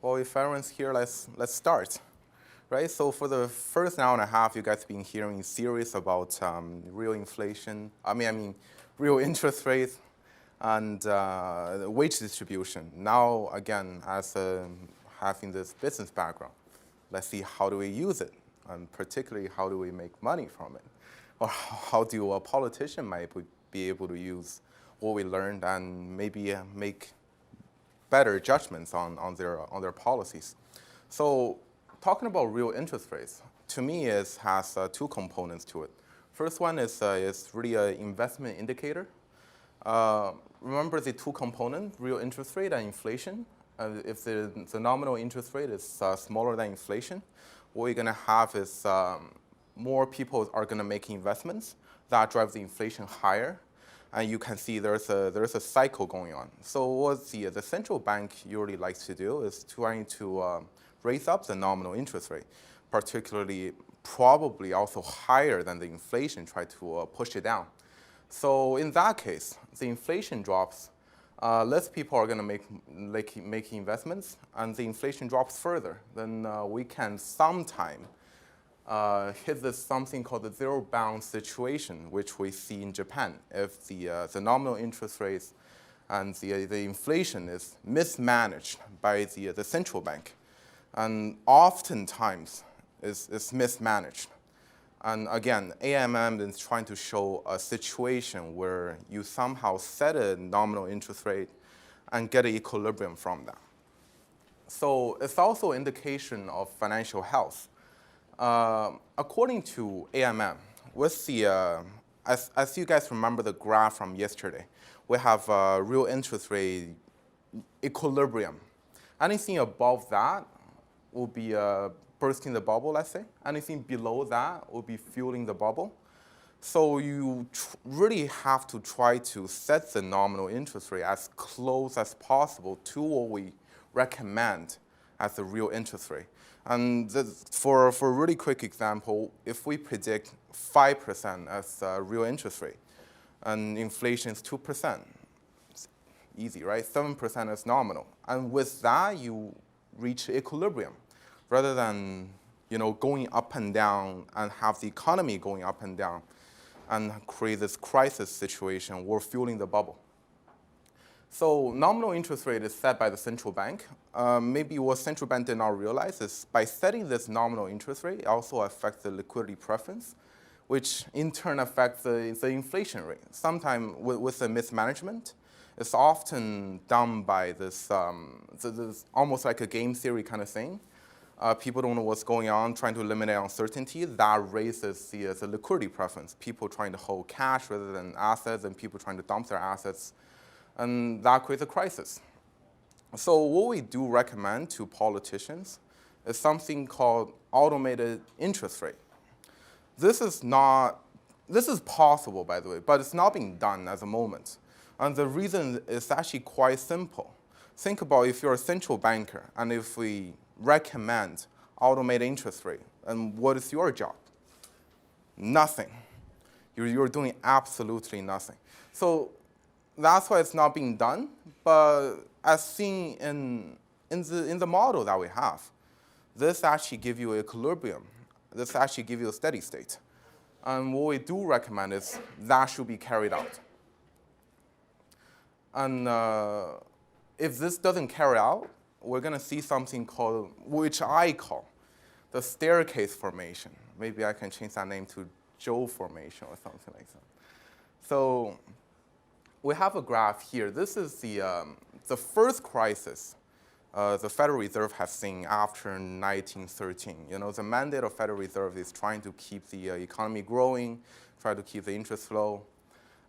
Well, if everyone's here, let's start, right? So for the first hour and a half, you guys have been hearing a series about real inflation. Real interest rates and wage distribution. Now, again, as having this business background, let's see how do we use it, and particularly how do we make money from it, or how do a politician might be able to use what we learned and maybe make better judgments on their policies. So talking about real interest rates, to me, has two components to it. First one is really an investment indicator. Remember the two components, real interest rate and inflation. If the nominal interest rate is smaller than inflation, what you're going to have is more people are going to make investments that drive the inflation higher. And you can see there's a cycle going on. So what the central bank usually likes to do is trying to raise up the nominal interest rate, particularly probably also higher than the inflation, try to push it down. So in that case, the inflation drops, less people are going to make investments, and the inflation drops further. Then we can sometime hit this something called the Zerobound situation, which we see in Japan. If the nominal interest rates and the inflation is mismanaged by the central bank, and oftentimes is mismanaged. And again, AMM is trying to show a situation where you somehow set a nominal interest rate and get an equilibrium from that. So it's also an indication of financial health. According to AMM, with as you guys remember the graph from yesterday, we have a real interest rate equilibrium. Anything above that will be bursting the bubble, let's say. Anything below that will be fueling the bubble. So you really have to try to set the nominal interest rate as close as possible to what we recommend as the real interest rate. And for a really quick example, if we predict 5% as a real interest rate, and inflation is 2%, it's easy, right? 7% is nominal. And with that, you reach equilibrium, rather than going up and down and have the economy going up and down and create this crisis situation. We're fueling the bubble. So nominal interest rate is set by the central bank. Maybe what central bank did not realize is by setting this nominal interest rate, it also affects the liquidity preference, which in turn affects the inflation rate. Sometimes with the mismanagement, it's often done by this almost like a game theory kind of thing. People don't know what's going on, trying to eliminate uncertainty. That raises the liquidity preference. People trying to hold cash rather than assets, and people trying to dump their assets. And that creates a crisis. So what we do recommend to politicians is something called automated interest rate. This is possible, by the way, but it's not being done at the moment. And the reason is actually quite simple. Think about if you're a central banker, and if we recommend automated interest rate, and what is your job? Nothing. You're doing absolutely nothing. So that's why it's not being done. But as seen in the model that we have, this actually gives you equilibrium. This actually gives you a steady state. And what we do recommend is that should be carried out. And if this doesn't carry out, we're going to see something called, which I call, the staircase formation. Maybe I can change that name to Zhou formation or something like that. So we have a graph here. This is the first crisis the Federal Reserve has seen after 1913. The mandate of Federal Reserve is trying to keep the economy growing, try to keep the interest low.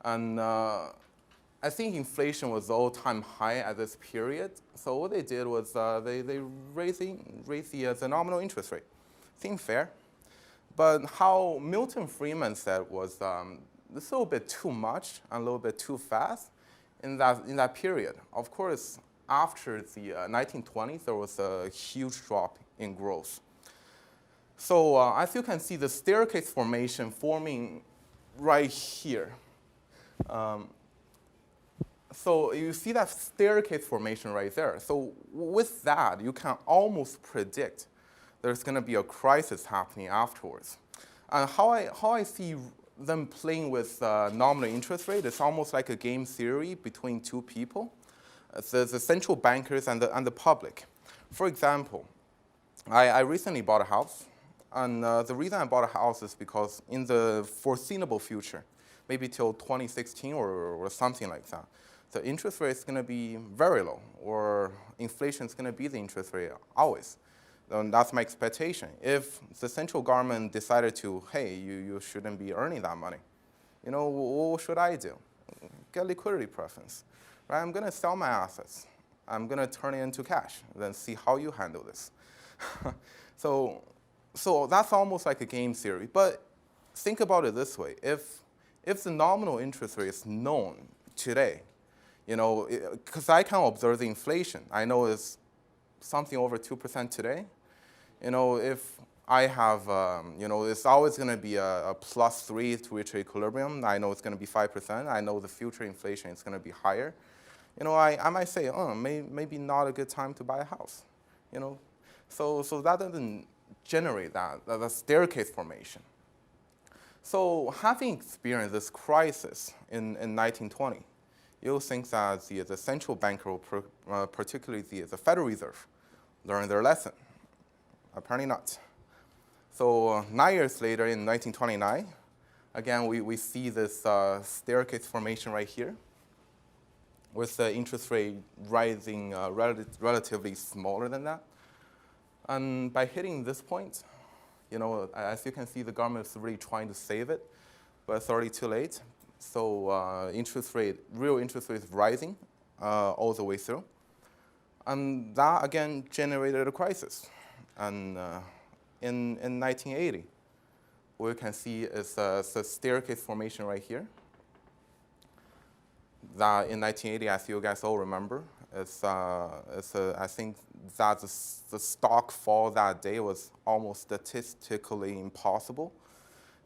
And I think inflation was all-time high at this period. So what they did was they raised the nominal interest rate. Seemed fair. But how Milton Friedman said was this a little bit too much and a little bit too fast in that period. Of course, after the 1920s, there was a huge drop in growth. So as you can see, the staircase formation forming right here. So you see that staircase formation right there. So with that, you can almost predict there's going to be a crisis happening afterwards. And how I see them playing with nominal interest rate is almost like a game theory between two people, the central bankers and the public. For example, I recently bought a house, and the reason I bought a house is because in the foreseeable future, maybe till 2016 or something like that, the interest rate is going to be very low, or inflation is going to be the interest rate always. And that's my expectation. If the central government decided to, hey, you shouldn't be earning that money, what should I do? Get liquidity preference, right? I'm going to sell my assets. I'm going to turn it into cash, then see how you handle this. So that's almost like a game theory. But think about it this way. If the nominal interest rate is known today, because I can observe the inflation. I know it's something over 2% today. If I have, it's always going to be a +3 to reach equilibrium. I know it's going to be 5%. I know the future inflation is going to be higher. I might say, maybe not a good time to buy a house. So that doesn't generate that staircase formation. So having experienced this crisis in 1920, you'll think that the central banker, particularly the Federal Reserve, learned their lesson. Apparently not. So 9 years later, in 1929, again, we see this staircase formation right here, with the interest rate rising relatively smaller than that. And by hitting this point, as you can see, the government is really trying to save it, but it's already too late. So real interest rate is rising all the way through. And that, again, generated a crisis. And in 1980, what you can see is a staircase formation right here. That in 1980, as you guys all remember, I think that the stock fall that day was almost statistically impossible.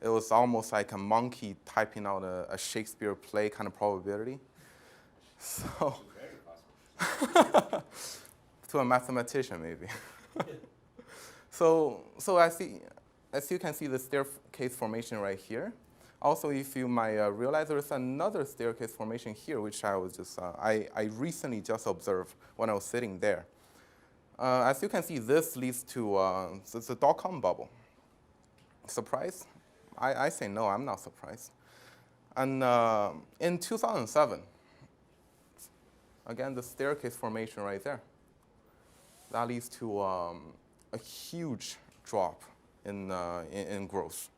It was almost like a monkey typing out a Shakespeare play kind of probability. So, to a mathematician maybe. So as you can see the staircase formation right here. Also, if you might realize there's another staircase formation here, which I recently just observed when I was sitting there. As you can see, this leads to the dot-com bubble. Surprised? I say no, I'm not surprised. And in 2007, again, the staircase formation right there, that leads to a huge drop in growth.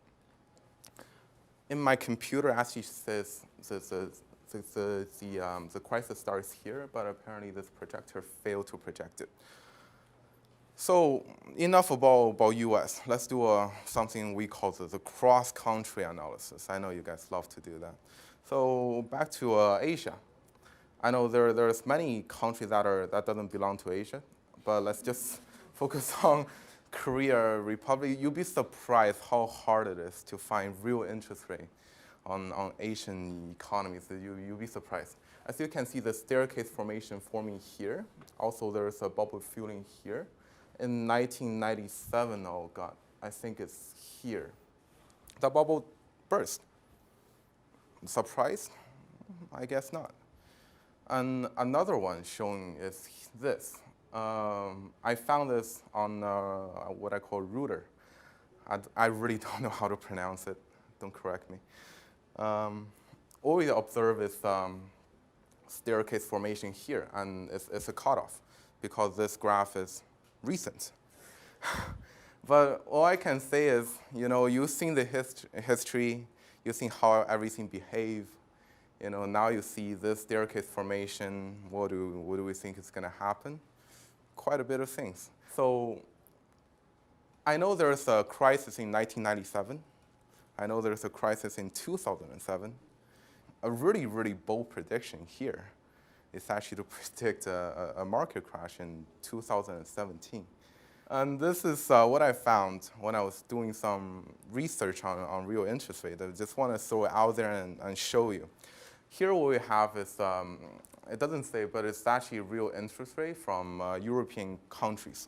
In my computer, actually says the crisis starts here, but apparently this projector failed to project it. So enough about US. Let's do something we call the cross-country analysis. I know you guys love to do that. So back to Asia. I know there's many countries that doesn't belong to Asia, but let's just focus on Korea Republic. You'll be surprised how hard it is to find real interest rate on Asian economies. You'll be surprised. As you can see, the staircase formation forming here. Also, there's a bubble filling here. In 1997, oh God, I think it's here. The bubble burst. Surprised? I guess not. And another one showing is this. I found this on what I call Router. I really don't know how to pronounce it. Don't correct me. All we observe is staircase formation here, and it's a cutoff because this graph is recent. But all I can say is, you've seen the history, you've seen how everything behaves. Now you see this staircase formation. What do we think is going to happen? Quite a bit of things. So I know there's a crisis in 1997. I know there's a crisis in 2007. A really, really bold prediction here is actually to predict a market crash in 2017. And this is what I found when I was doing some research on real interest rate. I just want to throw it out there and show you. Here what we have is it doesn't say, but it's actually real interest rate from European countries.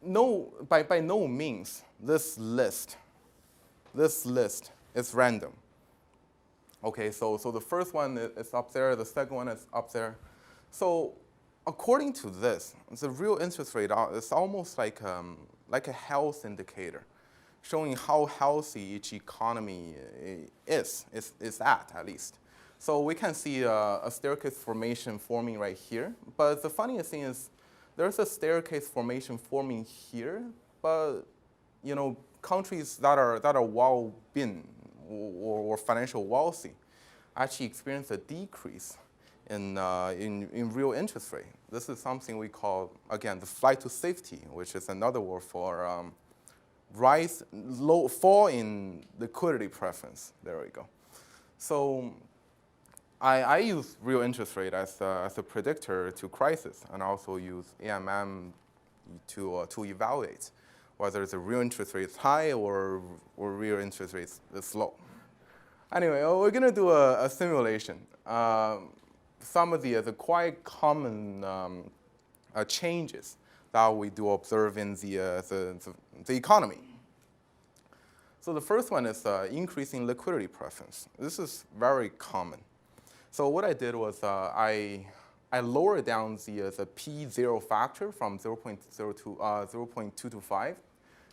No, by no means, this list is random. Okay, so the first one is up there, the second one is up there. So according to this, the real interest rate is almost like a health indicator, showing how healthy each economy is at least. So we can see a staircase formation forming right here. But the funniest thing is there's a staircase formation forming here, but countries that are well-being or financial wealthy actually experience a decrease in real interest rate. This is something we call, again, the flight to safety, which is another word for fall in liquidity preference. There we go. So I use real interest rate as a predictor to crisis, and also use AMM to evaluate whether the real interest rate is high or real interest rate is low. Anyway, we're going to do a simulation. Some of the quite common changes that we do observe in the economy. So the first one is increasing liquidity preference. This is very common. So what I did was I lowered down the P0 factor from 0.225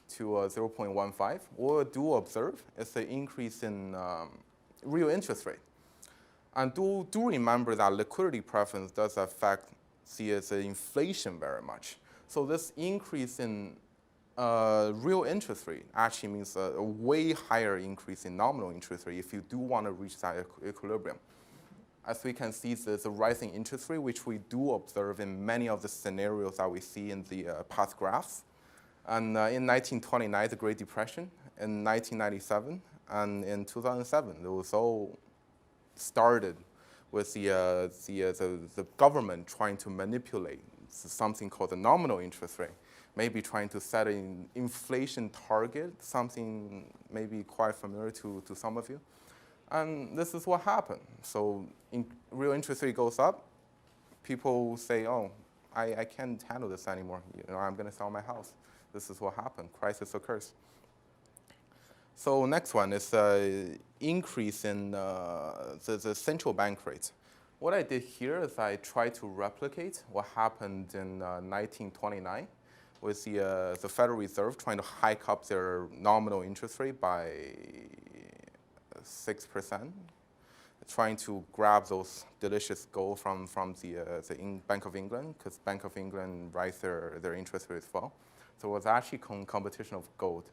to 0.15. What we do observe is the increase in real interest rate. And do remember that liquidity preference does affect the inflation very much. So this increase in real interest rate actually means a way higher increase in nominal interest rate if you do want to reach that equilibrium. As we can see, there's a rising interest rate, which we do observe in many of the scenarios that we see in the past graphs. And in 1929, the Great Depression, in 1997, and in 2007, it was all started with the government trying to manipulate something called the nominal interest rate, maybe trying to set an inflation target, something maybe quite familiar to some of you. And this is what happened. So real interest rate goes up. People say, oh, I can't handle this anymore. I'm going to sell my house. This is what happened. Crisis occurs. So next one is increase in the central bank rate. What I did here is I tried to replicate what happened in 1929 with the Federal Reserve trying to hike up their nominal interest rate by 6%, trying to grab those delicious gold from the Bank of England, because Bank of England raised their interest rate as well. So it was actually competition of gold.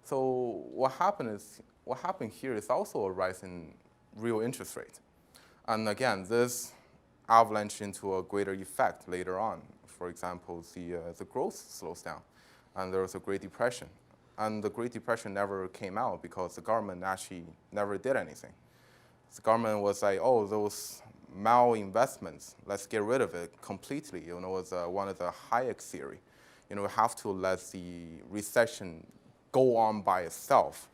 So what happened here is also a rise in real interest rate. And again, this avalanche into a greater effect later on. For example, the growth slows down, and there was a Great Depression. And the Great Depression never came out because the government actually never did anything. The government was like, oh, those malinvestments, let's get rid of it completely. It was one of the Hayek theory. We have to let the recession go on by itself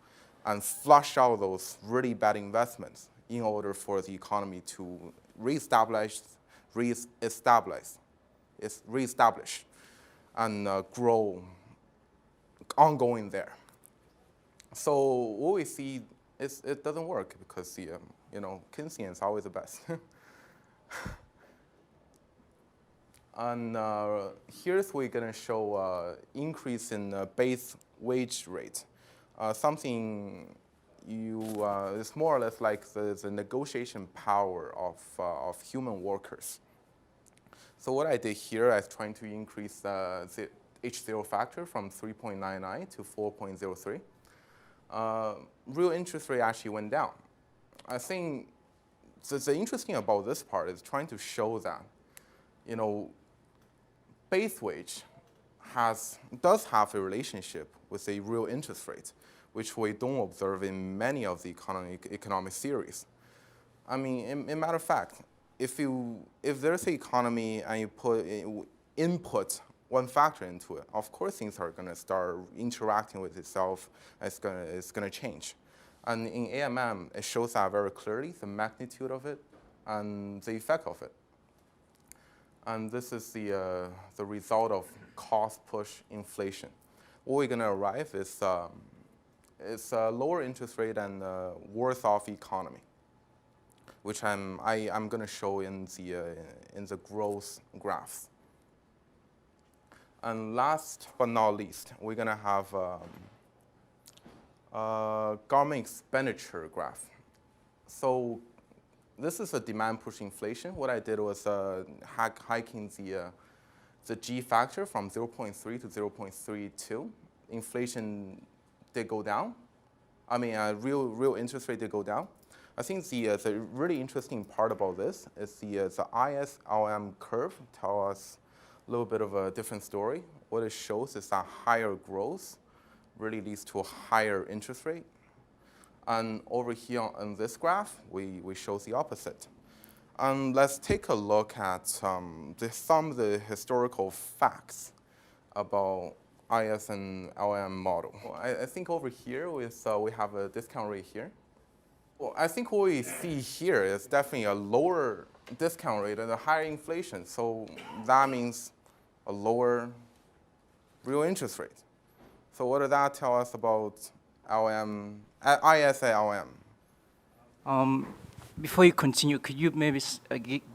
and flush out those really bad investments in order for the economy to reestablish, and grow ongoing there. So what we see is it doesn't work because Keynesian is always the best. And here's we're going to show increase in base wage rate. Something it's more or less like the negotiation power of human workers. So what I did here, I was trying to increase the H0 factor from 3.99 to 4.03. Real interest rate actually went down. I think the interesting about this part is trying to show that, base wage does have a relationship with a real interest rate, which we don't observe in many of the economic theories. I mean, in matter of fact, if there's an economy and you input one factor into it, of course things are going to start interacting with itself. It's going to change. And in AMM, it shows that very clearly, the magnitude of it and the effect of it. And this is the result of cost-push inflation. What we're going to arrive is a lower interest rate and worse-off economy, which I'm going to show in the growth graphs. And last but not least, we're going to have government expenditure graph. So this is a demand push inflation. What I did was hiking the G factor from 0.3 to 0.32. Inflation did go down. I mean, real interest rate did go down. I think the really interesting part about this is the ISLM curve tells us a little bit of a different story. What it shows is that higher growth really leads to a higher interest rate. And over here on this graph, we show the opposite. And let's take a look at some of the historical facts about IS and LM model. Well, I think over here we have a discount rate here. Well, I think what we see here is definitely a lower discount rate and a higher inflation. So that means a lower real interest rate. So what does that tell us about LM, IS and LM? Before you continue, could you maybe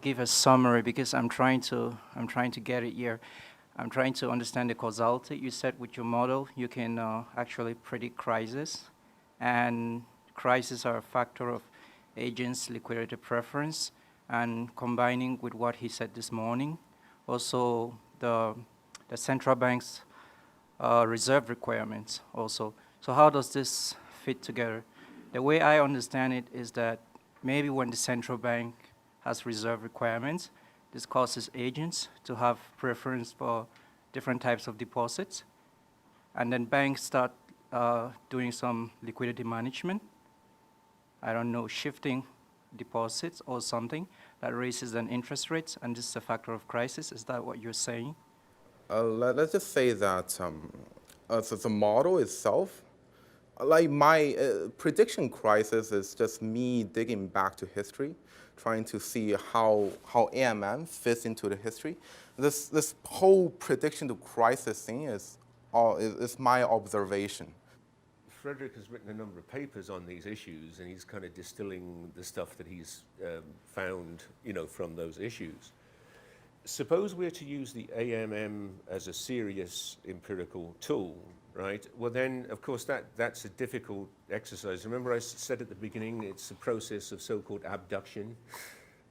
give a summary, because I'm trying to get it here. I'm trying to understand the causality. You said with your model you can actually predict crisis, and crises are a factor of agents' liquidity preference, and combining with what he said this morning, also the central bank's reserve requirements also. So how does this fit together? The way I understand it is that maybe when the central bank has reserve requirements, this causes agents to have preference for different types of deposits. And then banks start doing some liquidity management. I don't know, shifting deposits or something that raises then interest rates, and this is a factor of crisis. Is that what you're saying? Let's just say that so the model itself, like my prediction crisis is just me digging back to history, trying to see how AMM fits into the history. This whole prediction to crisis thing is my observation. Frederick has written a number of papers on these issues, and he's kind of distilling the stuff that he's found, from those issues. Suppose we're to use the AMM as a serious empirical tool, right? Well, then, of course, that's a difficult exercise. Remember I said at the beginning, it's a process of so-called abduction,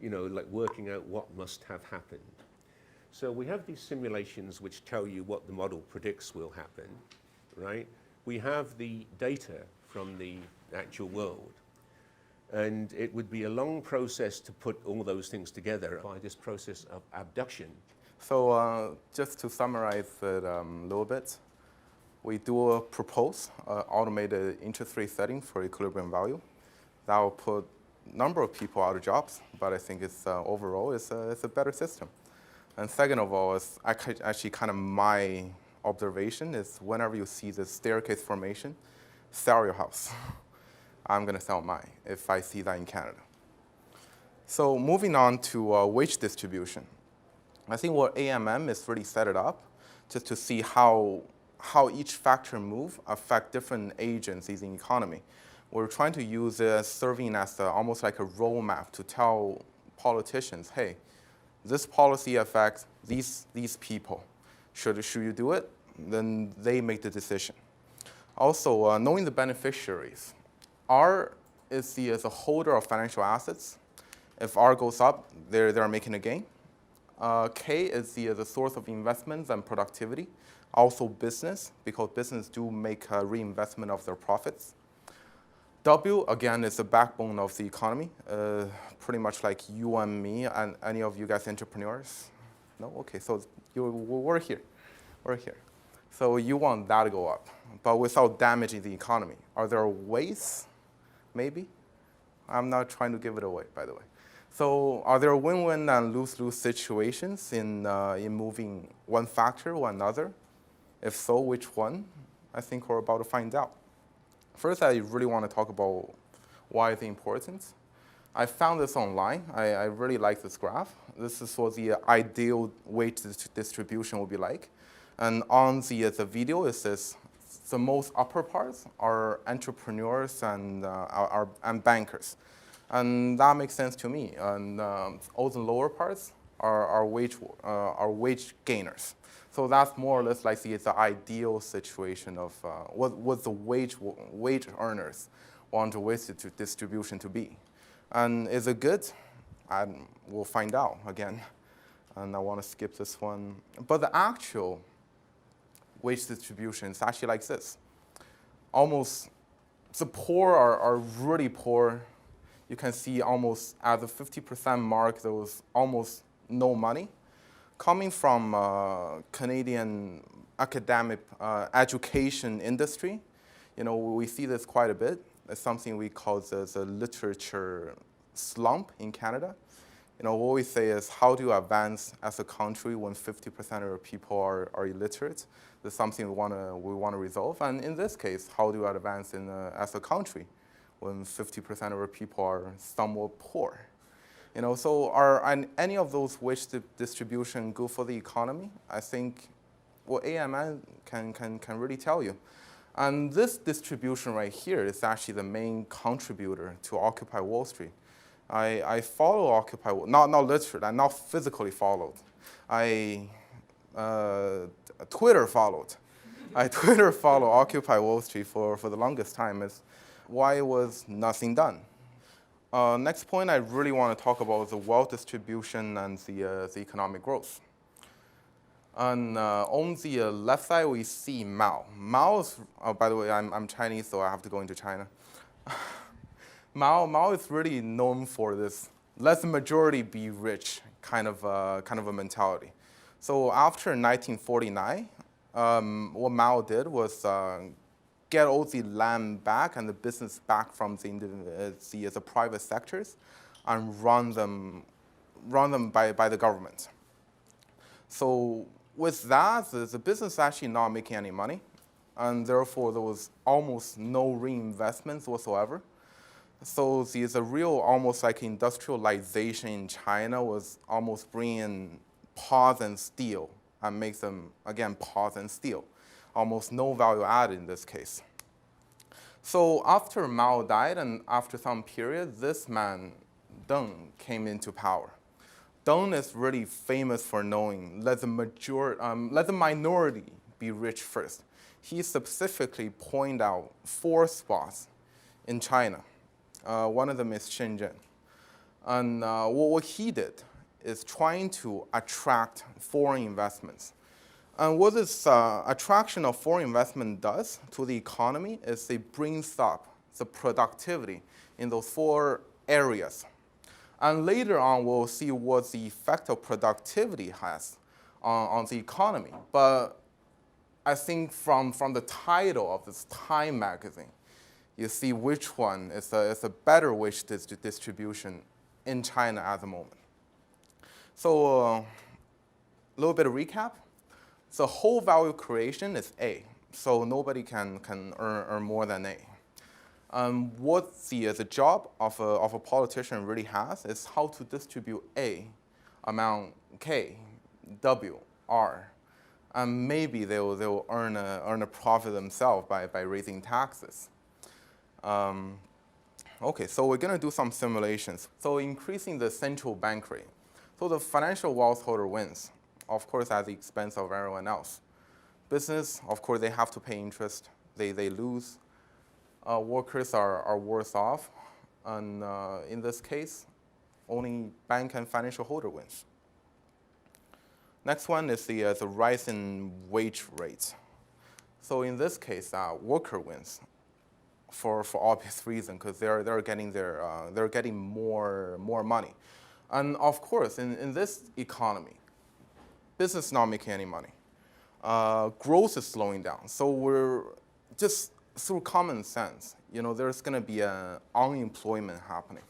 like working out what must have happened. So we have these simulations which tell you what the model predicts will happen, right? We have the data from the actual world. And it would be a long process to put all those things together by this process of abduction. So just to summarize it a little bit, we do propose automated interest rate setting for equilibrium value. That will put a number of people out of jobs, but I think it's overall it's a better system. And second of all, is actually kind of my observation is whenever you see the staircase formation, sell your house. I'm going to sell mine if I see that in Canada. So moving on to wage distribution. I think what AMM is really set it up just to see how each factor move affect different agencies in the economy. We're trying to use it serving as almost like a roadmap to tell politicians, hey, this policy affects these people. Should you do it? Then they make the decision. Also, knowing the beneficiaries. R is the holder of financial assets. If R goes up, they're making a gain. K is the source of investments and productivity. Also business, because business do make a reinvestment of their profits. W, again, is the backbone of the economy. Pretty much like you and me and any of you guys entrepreneurs. No? Okay, so we're here. We're here. So you want that to go up, but without damaging the economy. Are there ways? Maybe. I'm not trying to give it away, by the way. So are there win-win and lose-lose situations in moving one factor or another? If so, which one? I think we're about to find out. First, I really want to talk about why it's important. I found this online. I really like this graph. This is what the ideal wage distribution will be like. And on the video, it says the most upper parts are entrepreneurs and bankers. And that makes sense to me. And all the lower parts are wage gainers. So that's more or less like the ideal situation of what the wage earners want the wage distribution to be. And is it good? We'll find out again. And I want to skip this one. But the actual wage distribution is actually like this. Almost, the poor are really poor. You can see almost at the 50% mark, there was almost no money. Coming from Canadian academic education industry, we see this quite a bit. It's something we call the literature slump in Canada. What we say is, how do you advance as a country when 50% of people are illiterate? That's something we want to resolve. And in this case, how do you advance as a country when 50% of our people are somewhat poor? So are any of those wage distribution good for the economy? I think what AMN can really tell you. And this distribution right here is actually the main contributor to Occupy Wall Street. I follow Occupy, not literally, I not physically followed. I Twitter followed. I Twitter follow Occupy Wall Street for the longest time. Is why was nothing done? Next point I really want to talk about is the wealth distribution and the economic growth. And on the left side, we see Mao. Mao is, by the way, I'm Chinese, so I have to go into China. Mao is really known for this let the majority be rich kind of a mentality. So after 1949, what Mao did was get all the land back and the business back from the private sectors and run them by the government. So with that, the business actually not making any money, and therefore there was almost no reinvestments whatsoever. So the real almost like industrialization in China was almost bringing pots and steel and makes them, again, pots and steel. Almost no value added in this case. So after Mao died and after some period, this man, Deng, came into power. Deng is really famous for knowing let the minority be rich first. He specifically pointed out 4 spots in China. One of them is Shenzhen. And what he did is trying to attract foreign investments. And what this attraction of foreign investment does to the economy is it brings up the productivity in those 4 areas. And later on, we'll see what the effect of productivity has on the economy. But I think from the title of this Time magazine, you see which one is a better wage distribution in China at the moment. So a little bit of recap. The whole value creation is A, so nobody can earn more than A. What the job of a politician really has is how to distribute A among K, W, R, and maybe they'll earn a profit themselves by raising taxes. Okay, so we're going to do some simulations. So increasing the central bank rate. So the financial wealth holder wins, of course, at the expense of everyone else. Business, of course, they have to pay interest. They lose. Workers are worse off. And in this case, only bank and financial holder wins. Next one is the rise in wage rates. So in this case, worker wins for obvious reason, because they're getting more money. And of course, in this economy, business not making any money. Growth is slowing down. So we're just through common sense, there's going to be unemployment happening.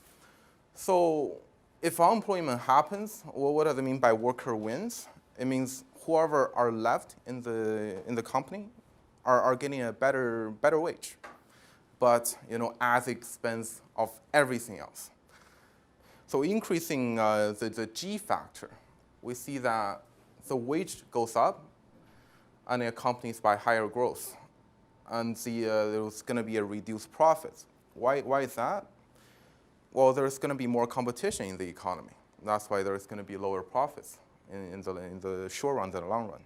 So if unemployment happens, well, what does it mean by worker wins? It means whoever are left in the company are getting a better wage, but at the expense of everything else. So increasing the G factor, we see that the wage goes up and it accompanies by higher growth. And there's going to be a reduced profit. Why is that? Well, there's going to be more competition in the economy. That's why there's going to be lower profits in the short run and the long run.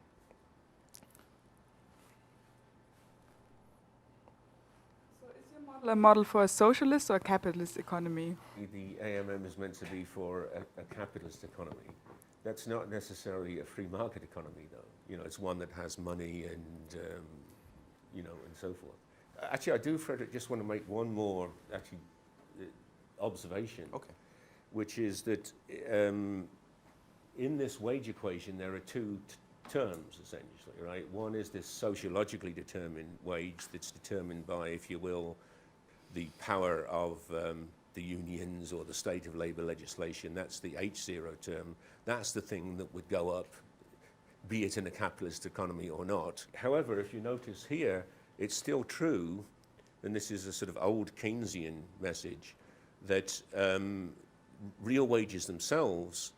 So is your model a model for a socialist or a capitalist economy? The AMM is meant to be for a capitalist economy. That's not necessarily a free market economy, though. You know, it's one that has money and, you know, and so forth. Actually, I do, Frederick, just want to make one more observation, Okay. which is that in this wage equation, there are two terms, essentially, right? One is this sociologically determined wage that's determined by, if you will, the power of the unions or the state of labor legislation. That's the H0 term. That's the thing that would go up, be it in a capitalist economy or not. However, if you notice here, it's still true, and this is a sort of old Keynesian message, that real wages themselves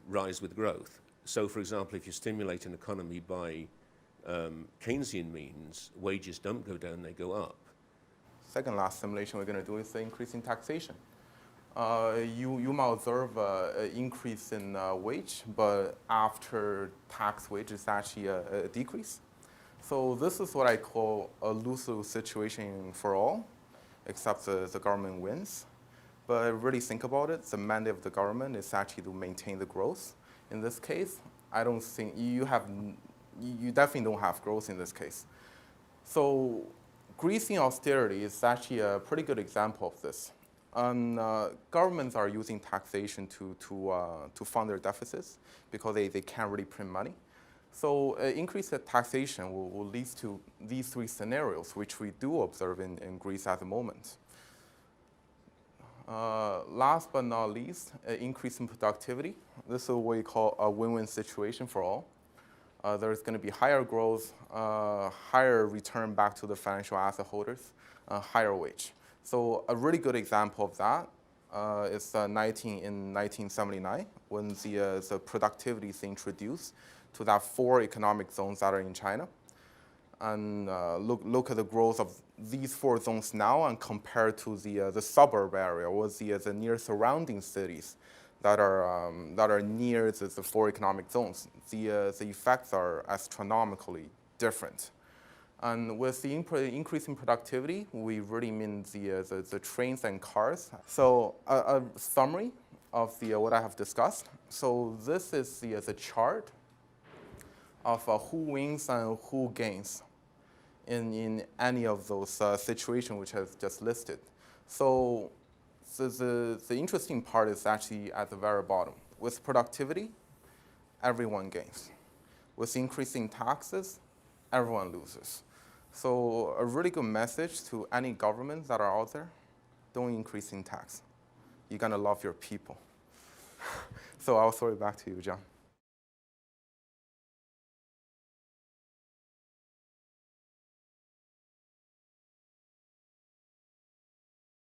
rise with growth. So, for example, if you stimulate an economy by Keynesian means, wages don't go down, they go up. Second last simulation we're going to do is the increase in taxation. You might observe an increase in wage, but after tax wage is actually a decrease. So this is what I call a lose-lose situation for all, except the government wins. But really think about it, the mandate of the government is actually to maintain the growth. In this case, I don't think you definitely don't have growth in this case. So greasing austerity is actually a pretty good example of this. Governments are using taxation to fund their deficits because they can't really print money. So increased taxation will lead to these three scenarios, which we do observe in Greece at the moment. Last but not least, increase in productivity. This is what we call a win-win situation for all. There's going to be higher growth, higher return back to the financial asset holders, higher wage. So a really good example of that is in 1979 when the productivity is introduced to that 4 economic zones that are in China. And look at the growth of these 4 zones now and compare to the suburb area or the near surrounding cities that are near the 4 economic zones. The effects are astronomically different. And with the increase in productivity, we really mean the trains and cars. So a summary of what I have discussed. So this is the chart of who wins and who gains in any of those situations which I've just listed. So the interesting part is actually at the very bottom. With productivity, everyone gains. With increasing taxes, everyone loses. So a really good message to any governments that are out there, don't increase in tax. You're gonna love your people. So I'll throw it back to you, John.